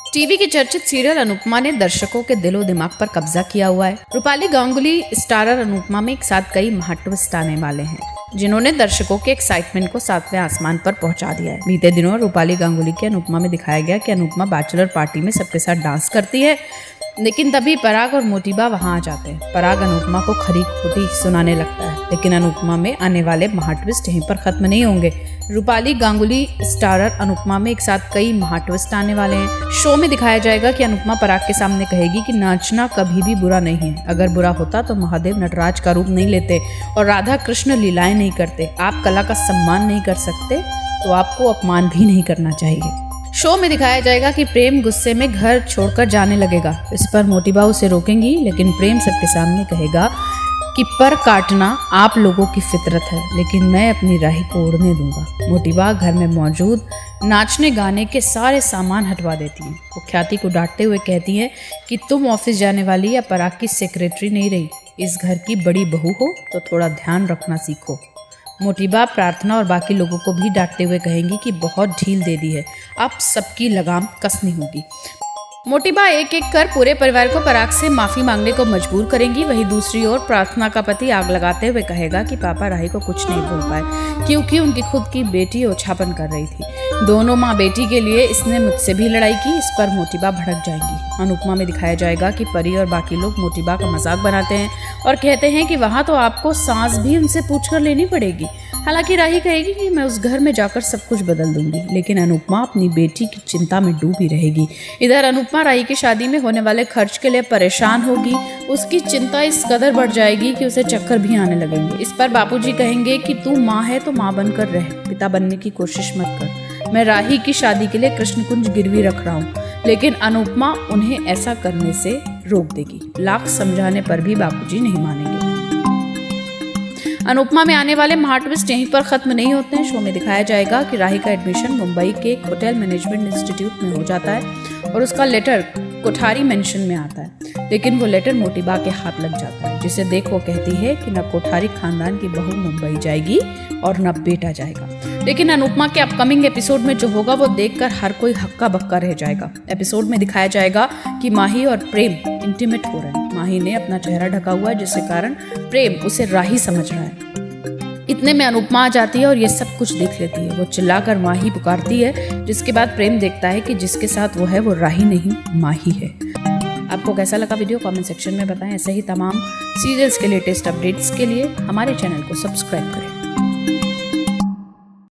TV की चर्चित serial Anupama ने दर्शकों के दिलो दिमाग पर कब्जा किया हुआ है। रूपाली गांगुली स्टारर अनुपमा में एक साथ कई महाट्विस्ट आने वाले हैं, जिन्होंने दर्शकों के एक्साइटमेंट को 7वें आसमान पर पहुंचा दिया है। बीते दिनों रूपाली गांगुली के अनुपमा में दिखाया गया कि अनुपमा बैचलर पार्टी में सबके साथ डांस करती है, लेकिन तभी पराग और मोटिबा वहां आ जाते हैं। पराग अनुपमा को खरी खोटी सुनाने लगता है, लेकिन अनुपमा में आने वाले महाट्विस्ट यहीं पर खत्म नहीं होंगे। रूपाली गांगुली स्टारर अनुपमा में एक साथ कई महाट्विस्ट आने वाले हैं। शो में दिखाया जाएगा कि अनुपमा पराग के सामने कहेगी कि नाचना कभी भी बुरा नहीं है, अगर बुरा होता तो महादेव नटराज का रूप नहीं लेते और राधा कृष्ण लीलाएं नहीं करते। आप कला का सम्मान नहीं कर सकते तो आपको अपमान भी नहीं करना चाहिए। शो में दिखाया जाएगा कि प्रेम गुस्से में घर छोड़कर जाने लगेगा। इस पर मोटिबा उसे रोकेंगी, लेकिन प्रेम सबके सामने कहेगा कि पर काटना आप लोगों की फितरत है, लेकिन मैं अपनी राही को उड़ने दूंगा। मोटिबा घर में मौजूद नाचने गाने के सारे सामान हटवा देती है। वो ख्याति को डांटते हुए कहती है कि तुम ऑफिस जाने वाली या पराग की सेक्रेटरी नहीं रही, इस घर की बड़ी बहू हो तो थोड़ा ध्यान रखना सीखो। मोटिबा प्रार्थना और बाकी लोगों को भी डांटते हुए कहेंगी कि बहुत ढील दे दी है, अब सबकी लगाम कसनी होगी। मोटिबा एक एक कर पूरे परिवार को पराग से माफी मांगने को मजबूर करेंगी। वहीं दूसरी ओर प्रार्थना का पति आग लगाते हुए कहेगा कि पापा राही को कुछ नहीं बोल पाए, क्योंकि उनकी खुद की बेटी ओछापन कर रही थी। दोनों माँ बेटी के लिए इसने मुझसे भी लड़ाई की। इस पर मोटिबा भड़क जाएंगी। अनुपमा में दिखाया जाएगा कि परी और बाकी लोग मोटिबा का मजाक बनाते हैं और कहते हैं कि वहाँ तो आपको सांस भी उनसे पूछकर लेनी पड़ेगी। हालांकि राही कहेगी कि मैं उस घर में जाकर सब कुछ बदल दूंगी, लेकिन अनुपमा अपनी बेटी की चिंता में डूबी रहेगी। इधर अनुपमा राही की शादी में होने वाले खर्च के लिए परेशान होगी। उसकी चिंता इस कदर बढ़ जाएगी कि उसे चक्कर भी आने लगेंगे। इस पर बापूजी कहेंगे कि तू माँ है तो माँ बनकर रह, पिता बनने की कोशिश मत कर। मैं राही की शादी के लिए कृष्णकुंज गिरवी रख रहा हूँ, लेकिन अनुपमा उन्हें ऐसा करने से रोक देगी। लाख समझाने पर भी बापूजी नहीं मानेंगे। अनुपमा में आने वाले महाट्विस्ट यहीं पर खत्म नहीं होते हैं। शो में दिखाया जाएगा कि राही का एडमिशन मुंबई के एक होटल मैनेजमेंट इंस्टीट्यूट में हो जाता है और उसका लेटर कोठारी मेंशन में आता है, लेकिन वो लेटर मोटिबा के हाथ लग जाता है, जिसे देख वो कहती है कि न कोठारी खानदान की बहू मुंबई जाएगी और न बेटा जाएगा। लेकिन अनुपमा के अपकमिंग एपिसोड में जो होगा वो देखकर हर कोई हक्का बक्का रह जाएगा। एपिसोड में दिखाया जाएगा कि माही और प्रेम इंटीमेट हो रहे हैं। माही ने अपना चेहरा ढका हुआ है, जिसके कारण प्रेम उसे राही समझ रहा है। इतने में अनुपमा आ जाती है और ये सब कुछ देख लेती है। वो चिल्लाकर माही पुकारती है, जिसके बाद प्रेम देखता है कि जिसके साथ वो है वो राही नहीं माही है। आपको कैसा लगा वीडियो कमेंट सेक्शन में बताएं। ऐसे ही तमाम सीरियल्स के लेटेस्ट अपडेट्स के लिए हमारे चैनल को सब्सक्राइब करें।